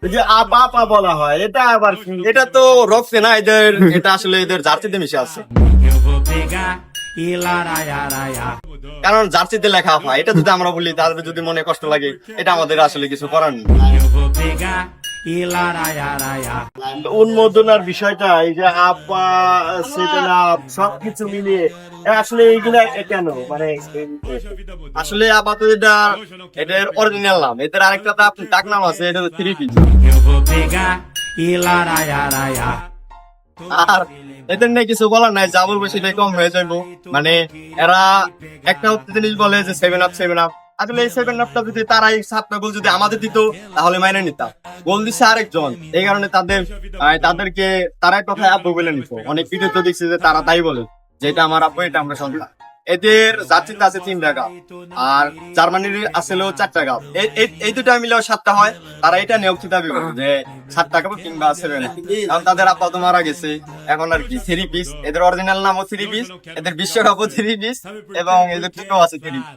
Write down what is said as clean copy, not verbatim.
ওই যে আপা বলা হয়, এটা আবার এটা তো রক্সে না এদের, এটা আসলে এদের জার্সিতে মিশে আছে। কারণ জার্সিতে লেখা হয়, এটা যদি আমরা বলি তাদের যদি মনে কষ্ট লাগে, এটা আমাদের আসলে কিছু করার নেই। উন্মোদনার বিষয়টা, এই যে আপা সেভেন আপ সবকিছু মিলিয়ে আসলে এইগুলা কেন মানে আসলে আপাতত এটা এদের অরিজিনাল নাম, এদের আরেকটা ডাক নাম আছে, এটা হচ্ছে থ্রি পিস। আর এদের নিয়ে কিছু বলার নাই, যা বলবো সেটাই কম হয়ে যাবো। মানে এরা একটা জিনিস বলে যে 7 আপ। আসলে এই 7 আপটা যদি তারাই 7টা গোল যদি আমাদের দিত তাহলে মাইনে নিতাম। গোল দিচ্ছে আরেকজন, এই কারণে তাদেরকে তারাই কথায় আব্বু বলে নিত। অনেক ভিডিও তো দেখছি যে তারা তাই বলে যে এটা আমার আব্বু, এটা আমরা সন্তান। এদের জার্সিতে আছে 3টা গাব, আর জার্মানির আসলেও 4টা গাব। এই দুটা মিলেও 7টা হয়। তারা এটা নিয়োগ দাবি করে যে 7টা গাব কিংবা 7 আপ। কারণ তাদের আব্বা তো মারা গেছে, এখন আর কি 3 পিস। এদের অরিজিনাল নামও 3 পিস, এদের বিশ্বকাপও 3 পিস, এবং এদের টিমও আছে 3 পিস।